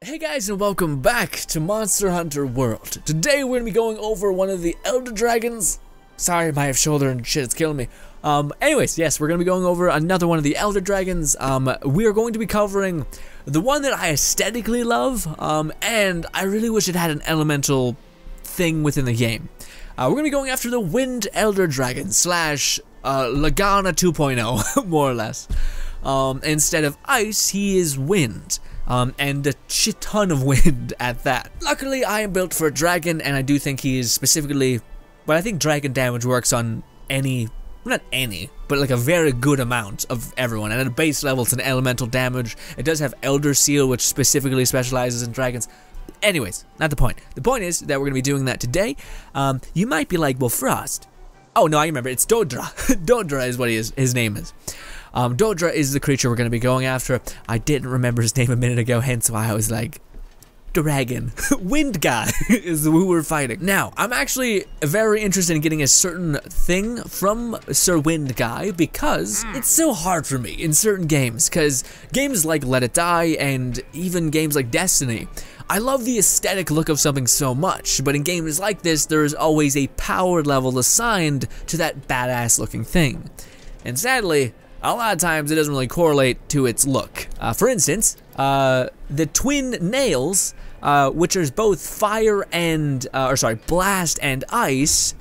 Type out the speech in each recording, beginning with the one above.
Hey guys, and welcome back to Monster Hunter World. Today we're going to be going over one of the Elder Dragons. Sorry, my shoulder and shit, it's killing me. Anyways, yes, we're going to be going over another one of the Elder Dragons. We are going to be covering the one that I aesthetically love, and I really wish it had an elemental thing within the game. We're going to be going after the Wind Elder Dragon, slash Lagana 2.0, more or less. Instead of ice, he is wind. And a shit ton of wind at that. Luckily, I am built for a dragon, and I do think he is specifically, but I think dragon damage works on any, well, not any, but like a very good amount of everyone. And at a base level, it's an elemental damage. It does have Elder Seal, which specifically specializes in dragons. Anyways, not the point. The point is that we're going to be doing that today. You might be like, well, Frost. Oh, no, I remember. It's Daora. Daora is what his name is. Daora is the creature we're going to be going after. I didn't remember his name a minute ago, hence why I was like, dragon. Wind guy is who we're fighting. Now, I'm actually very interested in getting a certain thing from Sir Wind Guy because it's so hard for me in certain games, because games like Let It Die and even games like Destiny, I love the aesthetic look of something so much, but in games like this, there's always a power level assigned to that badass looking thing. And sadly, a lot of times it doesn't really correlate to its look. For instance, the twin nails, which is both fire and, blast and ice,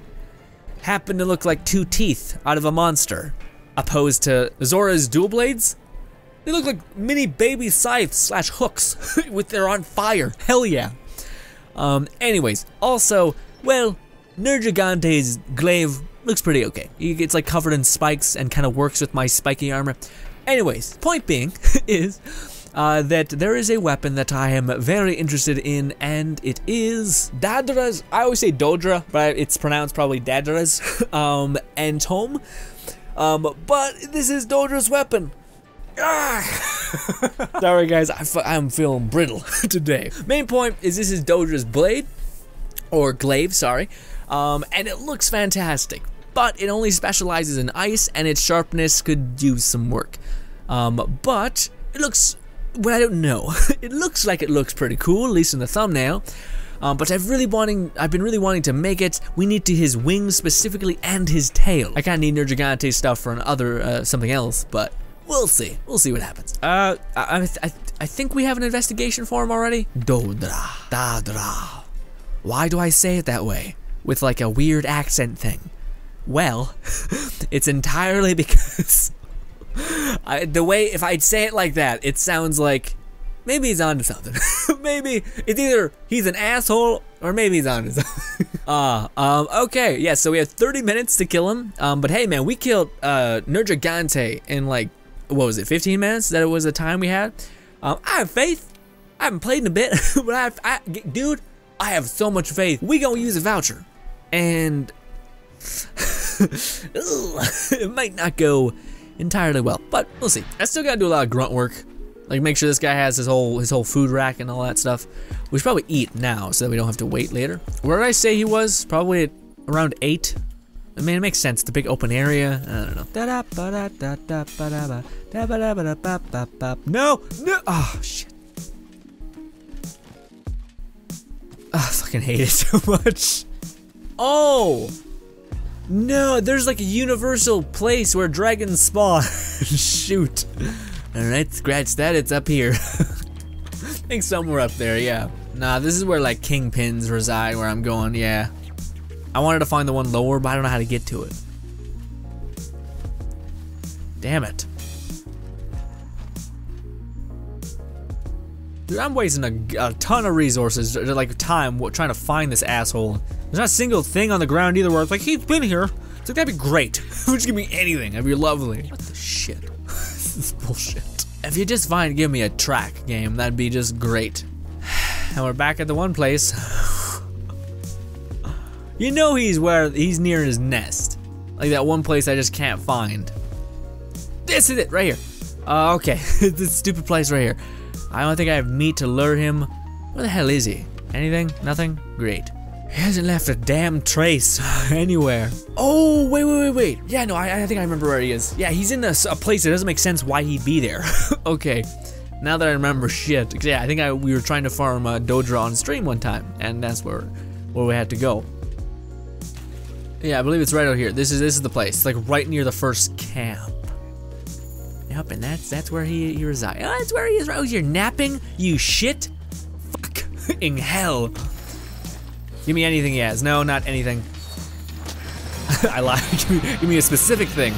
happen to look like two teeth out of a monster. Opposed to Zora's dual blades, they look like mini baby scythes slash hooks with they're on fire. Hell yeah. Anyways, also, well, Nergigante's glaive looks pretty okay. It's like covered in spikes and kind of works with my spiky armor. Anyways, point being is that there is a weapon that I am very interested in, and it is Daora's. I always say Daora, but it's pronounced probably Daora's Entome. But this is Daora's weapon. Sorry guys, I'm feeling brittle today. Main point is this is Daora's blade, or glaive, sorry. And it looks fantastic, but it only specializes in ice, and its sharpness could use some work. But it looks, well, I don't know. It looks like it looks pretty cool, at least in the thumbnail. But I've been really wanting to make it. We need to his wings specifically and his tail. I kind of need Nergigante stuff for another something else, but we'll see. We'll see what happens. I think we have an investigation for him already. Daora. Why do I say it that way? With like a weird accent thing. Well, it's entirely because the way, if I'd say it like that, it sounds like maybe he's onto something. Maybe it's either he's an asshole or maybe he's onto something. Okay, yeah, so we have 30 minutes to kill him. But hey man, we killed Nergigante in like, what was it, 15 minutes? That was the time we had. I have faith. I haven't played in a bit, but dude, I have so much faith. We gonna use a voucher. And it might not go entirely well, but we'll see. I still gotta do a lot of grunt work, like make sure this guy has his whole food rack and all that stuff. We should probably eat now so that we don't have to wait later. Where did I say he was? Probably at around 8. I mean, it makes sense. It's a big open area. I don't know. No. Oh shit. I fucking hate it so much. Oh! No, there's like a universal place where dragons spawn. Shoot. Alright, scratch that, it's up here. I think somewhere up there, yeah. Nah, this is where like kingpins reside, where I'm going, yeah. I wanted to find the one lower, but I don't know how to get to it. Damn it. Dude, I'm wasting a ton of resources, like time, trying to find this asshole. There's not a single thing on the ground either where it's like, he's been here. It's like, that'd be great. Just give me anything, that'd be lovely. What the shit? This is bullshit. If you just give me a track game, that'd be just great. And we're back at the one place. You know he's near his nest. Like that one place I just can't find. This is it, right here. Okay, this stupid place right here. I don't think I have meat to lure him. Where the hell is he? Anything? Nothing? Great. He hasn't left a damn trace anywhere. Oh, wait. Yeah, no, I think I remember where he is. Yeah, he's in a place that doesn't make sense why he'd be there. Okay. Now that I remember shit. Yeah, I think we were trying to farm Daora on stream one time, and that's where we had to go. Yeah, I believe it's right out here. This is the place. It's like right near the first camp. Yep, and that's where he resides. Oh, that's where he is. Oh, you're napping? You shit? Fucking hell. Give me anything he has. No, not anything. I lied. Give me a specific thing.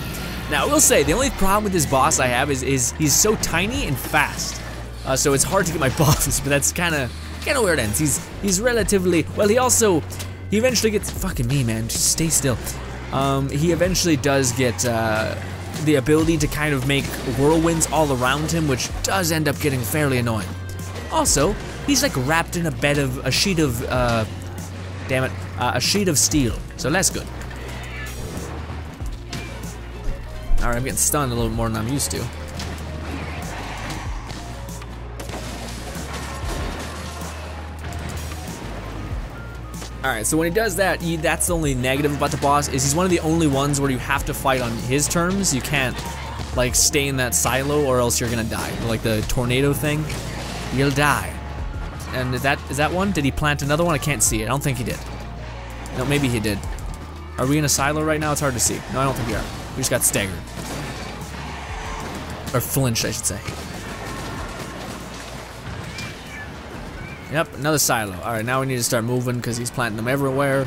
Now, I will say, the only problem with this boss I have is he's so tiny and fast. So it's hard to get my buffs, but that's kind of where it ends. He's relatively, well, he eventually gets, fucking me, man, just stay still. He eventually does get the ability to kind of make whirlwinds all around him, which does end up getting fairly annoying. Also, he's like wrapped in a sheet of, a sheet of steel, so that's good. Alright, I'm getting stunned a little more than I'm used to. Alright, so when he does that, that's the only negative about the boss, is he's one of the only ones where you have to fight on his terms. You can't, like, stay in that silo or else you're gonna die. Like the tornado thing, you'll die. And is that one? Did he plant another one? I can't see it. I don't think he did. No, maybe he did. Are we in a silo right now? It's hard to see. No, I don't think we are. We just got staggered. Or flinched, I should say. Yep, another silo. Alright, now we need to start moving because he's planting them everywhere.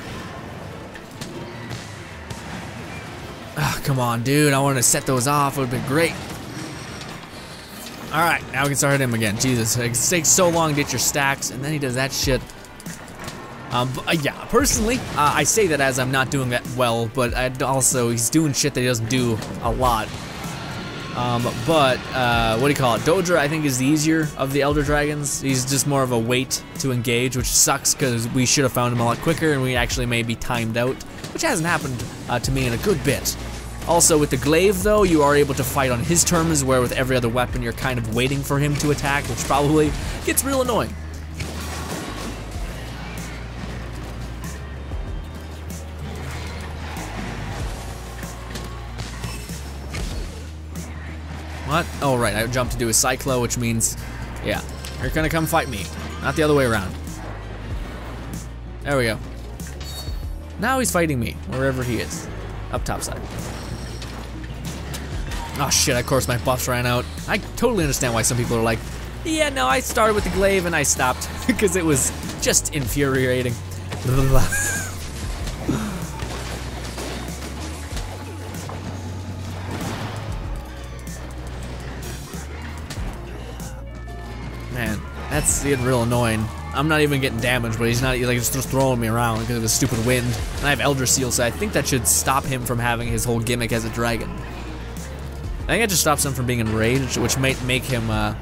Oh, come on, dude. I wanted to set those off. It would have been great. Alright, now we can start hitting him again. Jesus, it takes so long to get your stacks, and then he does that shit. Yeah, personally, I say that as I'm not doing that well, but he's doing shit that he doesn't do a lot. What do you call it? Daora, I think, is the easier of the Elder Dragons. He's just more of a wait to engage, which sucks because we should have found him a lot quicker and we actually may be timed out, which hasn't happened to me in a good bit. Also, with the glaive, though, you are able to fight on his terms, where with every other weapon, you're kind of waiting for him to attack, which probably gets real annoying. What? Oh, right, I jumped to do a Cyclo, which means, yeah, you're gonna come fight me, not the other way around. There we go. Now he's fighting me, wherever he is. Up top side. Oh shit, of course my buffs ran out. I totally understand why some people are like, yeah, no, I started with the glaive and I stopped, because it was just infuriating. Man, that's getting real annoying. I'm not even getting damaged, but he's like just throwing me around because of the stupid wind. And I have Elder Seal, so I think that should stop him from having his whole gimmick as a dragon. I think that just stops him from being enraged, which might make him, I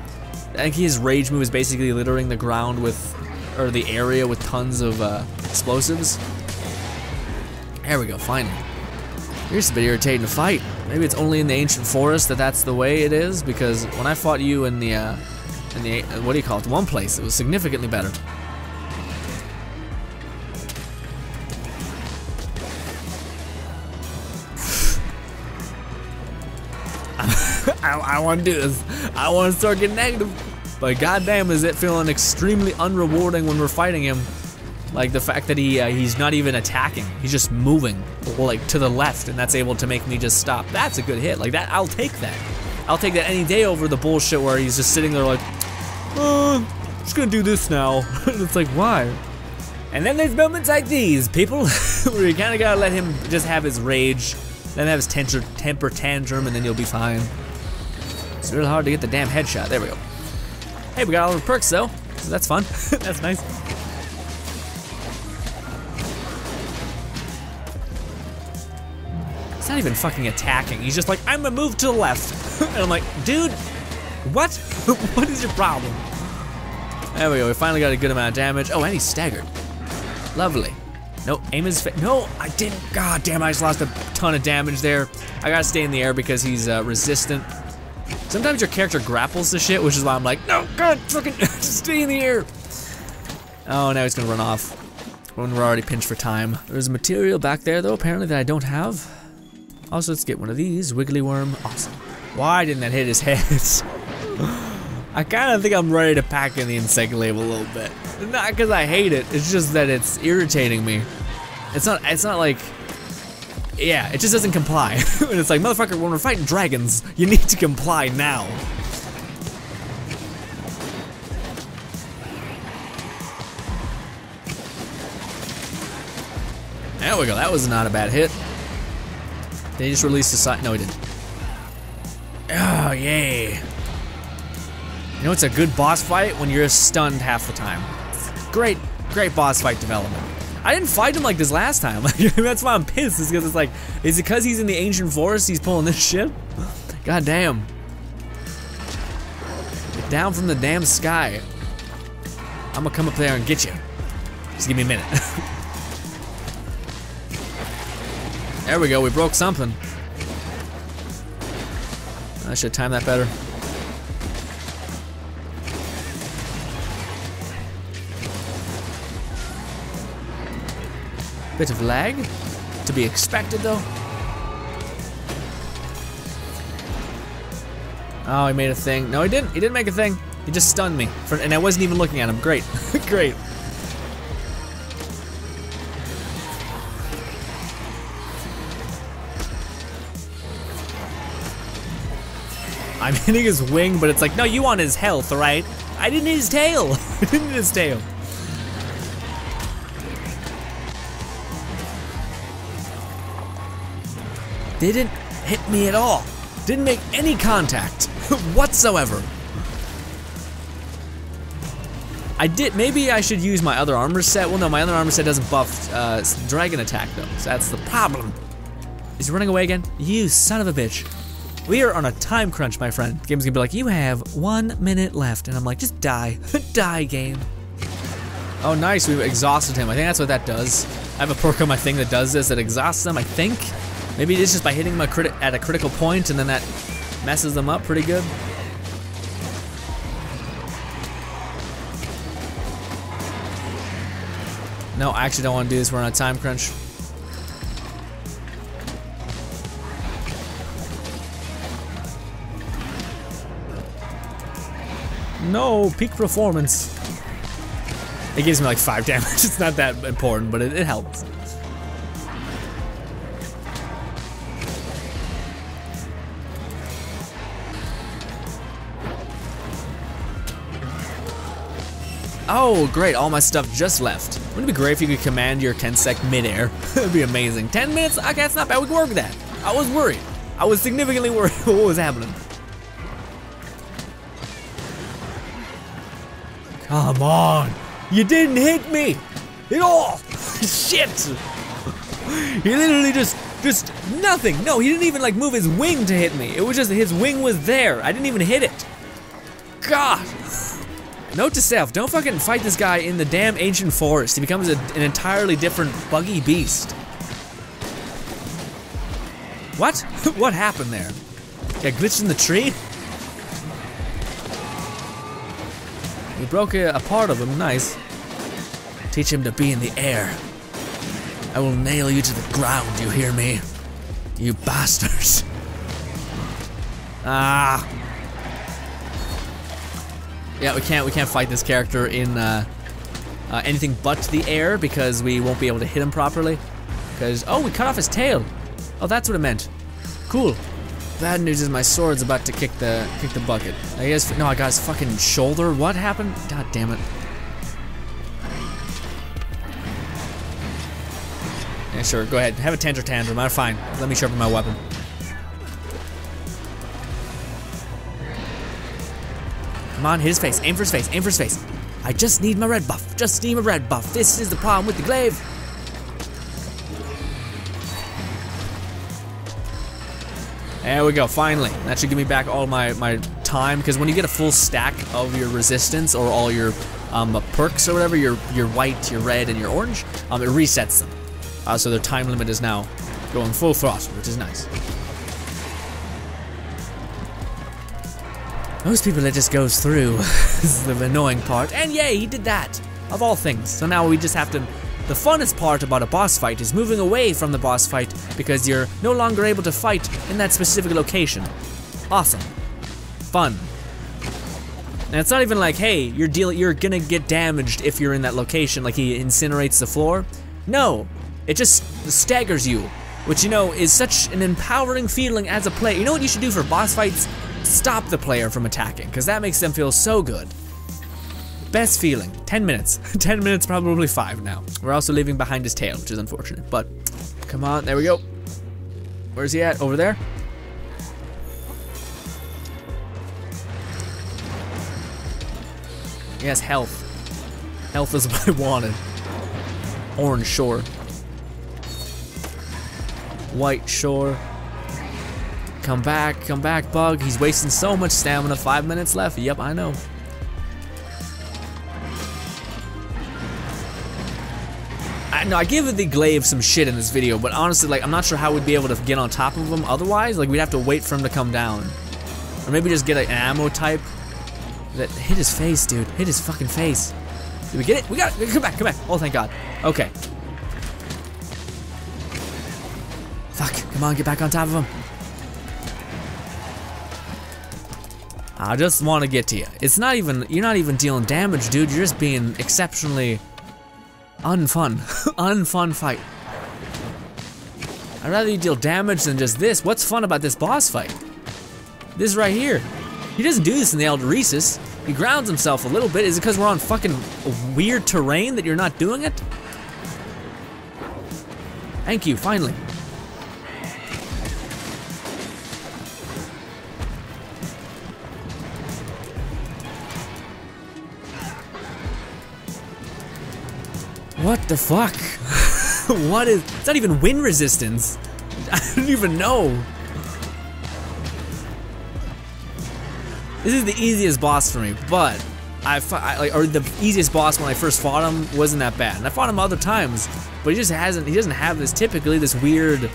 think his rage move is basically littering the ground with, or the area with tons of explosives. There we go, finally. You're just a bit irritating to fight. Maybe it's only in the ancient forest that's the way it is, because when I fought you in the what do you call it, one place, it was significantly better. I want to do this. I want to start getting negative. But goddamn, is it feeling extremely unrewarding when we're fighting him. Like the fact that he's not even attacking. He's just moving like to the left, and that's able to make me just stop. That's a good hit. Like that, I'll take that. I'll take that any day over the bullshit where he's just sitting there like, I'm just gonna do this now. It's like, why? And then there's moments like these, people, where you kind of gotta let him just have his rage, then have his temper tantrum, and then you'll be fine. It's really hard to get the damn headshot. There we go. Hey, we got all the perks though, so that's fun. That's nice. He's not even fucking attacking. He's just like, I'm gonna move to the left. And I'm like, dude, what? What is your problem? There we go, we finally got a good amount of damage. Oh, and he's staggered. Lovely. No, aim is no, I didn't. God damn, I just lost a ton of damage there. I gotta stay in the air because he's resistant. Sometimes your character grapples the shit, which is why I'm like, no, God, fucking stay in the air. Oh, now he's gonna run off when we're already pinched for time. There's a material back there, though, apparently, that I don't have. Also, let's get one of these. Wiggly worm. Awesome. Why didn't that hit his head? I kind of think I'm ready to pack in the insect glaive a little bit. Not because I hate it, it's just that it's irritating me. It's not like, yeah, it just doesn't comply. And it's like, motherfucker, when we're fighting dragons, you need to comply now. There we go, that was not a bad hit. Did he just release the side? No, he didn't. Oh, yay. You know, it's a good boss fight when you're stunned half the time. Great boss fight development. I didn't fight him like this last time. That's why I'm pissed, is because it's like, is it because he's in the ancient forest he's pulling this shit? God damn. Get down from the damn sky. I'm gonna come up there and get you. Just give me a minute. There we go, we broke something. I should time that better. Bit of lag, to be expected though. Oh, he made a thing. No, he didn't. He didn't make a thing. He just stunned me, and I wasn't even looking at him. Great, great. I'm hitting his wing, but it's like, no, you want his health, right? I didn't need his tail. I didn't need his tail. Didn't hit me at all. Didn't make any contact whatsoever. I did, maybe I should use my other armor set. Well, no, my other armor set doesn't buff dragon attack though, so that's the problem. Is he running away again? You son of a bitch. We are on a time crunch, my friend. The game's gonna be like, you have 1 minute left, and I'm like, just die. Die, game. Oh, nice, we exhausted him. I think that's what that does. I have a perk on my thing that does this, that exhausts them, I think. Maybe it's just by hitting them at a critical point, and then that messes them up pretty good. No, I actually don't want to do this, we're on a time crunch. No, peak performance. It gives me like 5 damage. It's not that important, but it helps. Oh, great, all my stuff just left. Wouldn't it be great if you could command your Kensec midair? That'd be amazing. 10 minutes? Okay, that's not bad, we can work with that. I was worried. I was significantly worried what was happening. Come on, you didn't hit me at all. Shit. He literally just nothing. No, he didn't even like move his wing to hit me. It was just his wing was there. I didn't even hit it. God. Note to self, don't fucking fight this guy in the damn ancient forest. He becomes an entirely different buggy beast. What? What happened there? Got glitched in the tree? We broke a part of him, nice. Teach him to be in the air. I will nail you to the ground, you hear me? You bastards. Ah. Yeah, we can't fight this character in anything but the air because we won't be able to hit him properly. Because, oh, we cut off his tail. Oh, that's what it meant. Cool. Bad news is my sword's about to kick the bucket. I guess, no, I got his fucking shoulder. What happened? God damn it. Yeah, sure, go ahead. Have a tantrum. I'm fine. Let me sharpen my weapon. Come on, hit his face. Aim for his face. Aim for his face. I just need my red buff. Just need my red buff. This is the problem with the glaive. There we go, finally. That should give me back all my time, because when you get a full stack of your resistance, or all your perks or whatever, your white, your red, and your orange, it resets them. So their time limit is now going full throttle, which is nice. Most people, it just goes through. This is the annoying part. And yay, he did that, of all things. So now we just have to, the funnest part about a boss fight is moving away from the boss fight because you're no longer able to fight in that specific location. Awesome. Fun. And it's not even like, hey, you're gonna get damaged if you're in that location, like he incinerates the floor. No, it just staggers you, which, you know, is such an empowering feeling as a player. You know what you should do for boss fights? Stop the player from attacking, because that makes them feel so good. Best feeling, 10 minutes. 10 minutes, probably 5 now. We're also leaving behind his tail, which is unfortunate, but come on, there we go. Where's he at? Over there? Yes, health. Health is what I wanted. Orange shore. White shore. Come back, bug. He's wasting so much stamina. 5 minutes left. Yep, I know. I give the glaive some shit in this video, but honestly, like, I'm not sure how we'd be able to get on top of him otherwise. Like, we'd have to wait for him to come down. Or maybe just get an ammo type. That hit his face, dude. Hit his fucking face. Did we get it? We got it. Come back. Oh, thank God. Okay. Fuck. Come on, get back on top of him. I just want to get to you. It's not even, you're not even dealing damage, dude. You're just being exceptionally unfun. Unfun fight. I'd rather you deal damage than just this. What's fun about this boss fight? This right here. He doesn't do this in the Eldoresis. He grounds himself a little bit. Is it because we're on fucking weird terrain that you're not doing it? Thank you, finally. What the fuck? What is, it's not even wind resistance. I don't even know. This is the easiest boss for me, but or the easiest boss when I first fought him wasn't that bad. And I fought him other times, but he doesn't have this typically, this weird,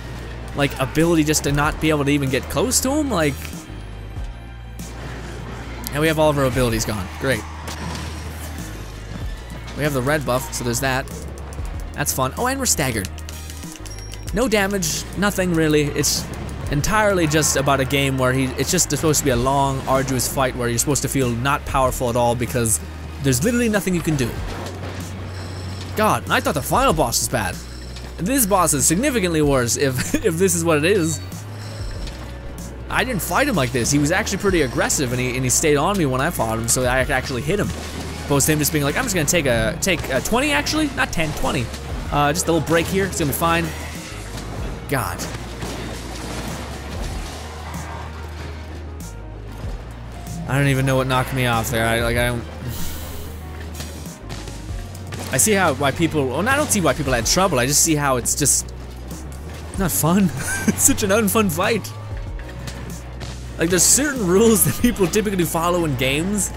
like, ability just to not be able to even get close to him, like. And we have all of our abilities gone, great. We have the red buff, so there's that. That's fun. Oh, and we're staggered. No damage, nothing really. It's entirely just about a game where it's just supposed to be a long, arduous fight where you're supposed to feel not powerful at all because there's literally nothing you can do. God, I thought the final boss was bad. This boss is significantly worse if this is what it is. I didn't fight him like this. He was actually pretty aggressive and he stayed on me when I fought him, so I could actually hit him. Opposed to him just being like, I'm just gonna take a 20 actually, not 10, 20. Just a little break here, it's gonna be fine. God. I don't even know what knocked me off there. I see why people, well, I don't see why people had trouble. I just see how it's just not fun. It's such an unfun fight. Like, there's certain rules that people typically follow in games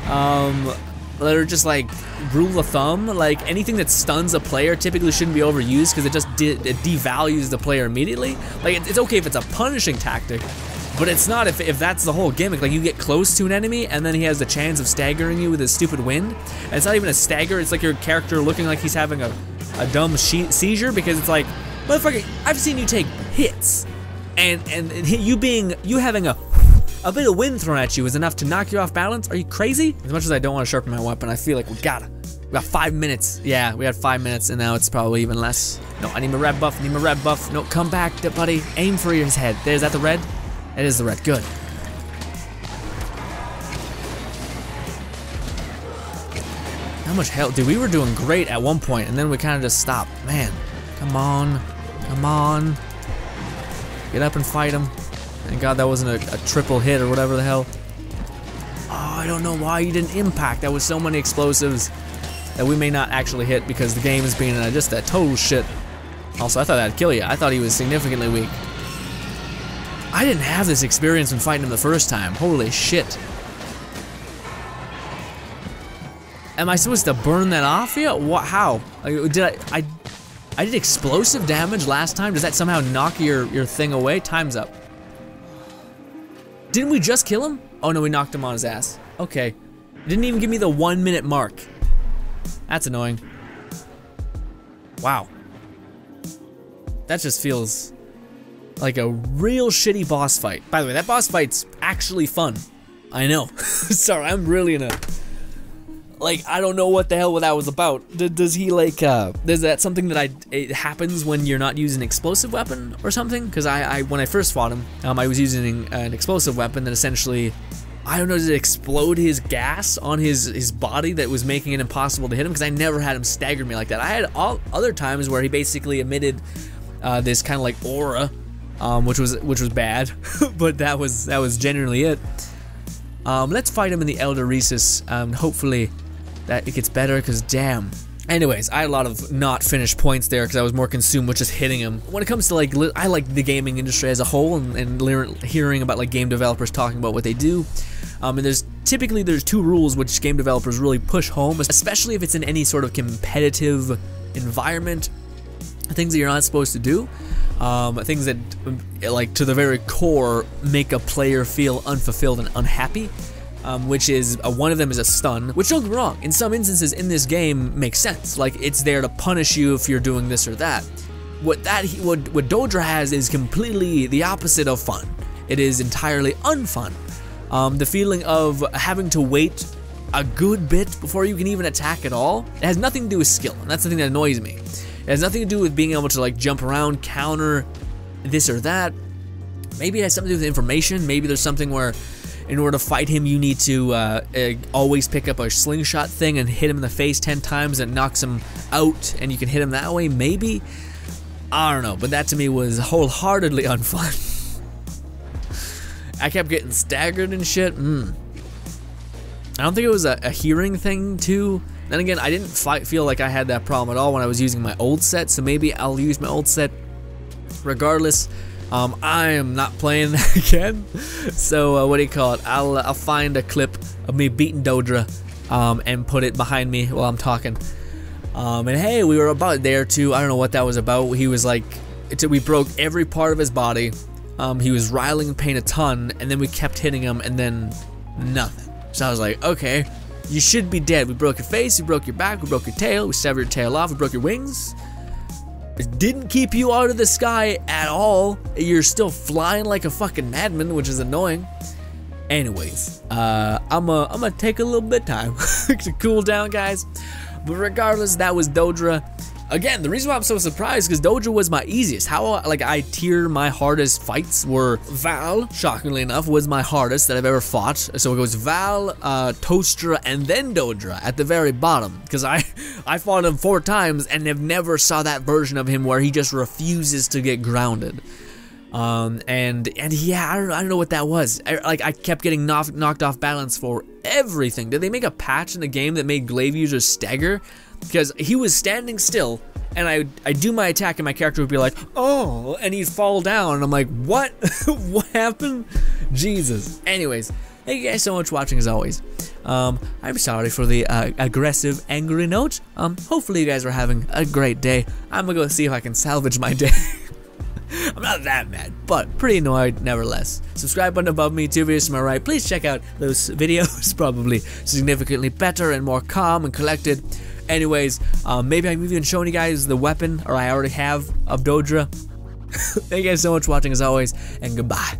that are just like rule of thumb. Like, anything that stuns a player typically shouldn't be overused because it devalues the player immediately. Like, it's okay if it's a punishing tactic, but it's not if that's the whole gimmick. Like, you get close to an enemy and then he has the chance of staggering you with his stupid wind. And it's not even a stagger, it's like your character looking like he's having a dumb seizure, because it's like, motherfucker, I've seen you take hits. And you having a bit of wind thrown at you is enough to knock you off balance? Are you crazy? As much as I don't want to sharpen my weapon, I feel like we got 5 minutes. Yeah, we had 5 minutes and now it's probably even less. No, I need my red buff, No, come back, buddy. Aim for his head. Is that the red? It is the red, good. How much health? Dude, we were doing great at one point and then we kind of just stopped. Man, come on. Get up and fight him. Thank God that wasn't a triple hit or whatever the hell. Oh, I don't know why you didn't impact. That was so many explosives that we may not actually hit because the game is being just a total shit. Also, I thought that'd kill you. I thought he was significantly weak. I didn't have this experience when fighting him the first time. Holy shit. Am I supposed to burn that off yet? What? How? Like, did I did explosive damage last time? Does that somehow knock your thing away? Time's up. Didn't we just kill him? Oh no, we knocked him on his ass. Okay. Didn't even give me the 1 minute mark. That's annoying. Wow. That just feels like a real shitty boss fight. By the way, that boss fight's actually fun. I know. Sorry, I'm really in a... Like, I don't know what the hell that was about. Does he, like, is that something that it happens when you're not using an explosive weapon or something? Because when I first fought him, I was using an explosive weapon that essentially, I don't know, did it explode his gas on his body that was making it impossible to hit him? Because I never had him stagger me like that. I had all other times where he basically emitted this kind of like aura, which was bad, but that was generally it. Let's fight him in the Elder Recess. Hopefully that it gets better, because damn. Anyways, I had a lot of not finished points there because I was more consumed with just hitting him. When it comes to like, I like the gaming industry as a whole, and hearing about like game developers talking about what they do. And there's two rules which game developers really push home, especially if it's in any sort of competitive environment. Things that you're not supposed to do. Things that, like, to the very core, make a player feel unfulfilled and unhappy. Which is, one of them is a stun, which, don't get me wrong, in some instances in this game makes sense. Like, it's there to punish you if you're doing this or that. What Daora has is completely the opposite of fun. It is entirely unfun. The feeling of having to wait a good bit before you can even attack at all, it has nothing to do with skill, and that's the thing that annoys me. It has nothing to do with being able to, like, jump around, counter this or that. Maybe it has something to do with information. Maybe there's something where, in order to fight him, you need to always pick up a slingshot thing and hit him in the face 10 times and it knocks him out, and you can hit him that way, maybe? I don't know, but that to me was wholeheartedly unfun. I kept getting staggered and shit. I don't think it was a hearing thing, too. Then again, I didn't feel like I had that problem at all when I was using my old set, so maybe I'll use my old set regardless. I am not playing that again, so what do you call it? I'll find a clip of me beating Daora, and put it behind me while I'm talking. And hey, we were about there too. I don't know what that was about. He was like, we broke every part of his body. He was riling in pain a ton, and then we kept hitting him, and then nothing. So I was like, okay, you should be dead. We broke your face, we broke your back, we broke your tail, we severed your tail off, we broke your wings. It didn't keep you out of the sky at all. You're still flying like a fucking madman, which is annoying. Anyways, I'm gonna take a little bit of time to cool down, guys. But regardless, that was Daora. Again, the reason why I'm so surprised is because Daora was my easiest. How, like, I tier my hardest fights were Val, shockingly enough, was my hardest that I've ever fought. So it goes Val, Toastra, and then Daora at the very bottom. Because I fought him 4 times and have never saw that version of him where he just refuses to get grounded. And yeah, I don't know what that was. I kept getting knocked off balance for everything. Did they make a patch in the game that made glaive users stagger? Because he was standing still, and I'd do my attack, and my character would be like, oh, and he'd fall down, and I'm like, what? What happened? Jesus. Anyways, thank you guys so much for watching, as always. I'm sorry for the aggressive, angry note. Hopefully you guys are having a great day. I'm gonna go see if I can salvage my day. I'm not that mad, but pretty annoyed nevertheless. Subscribe button above me, 2 videos to my right. Please check out those videos, probably significantly better and more calm and collected. Anyways, maybe I'm even showing you guys the weapon, or I already have, of Daora. Thank you guys so much for watching, as always, and goodbye.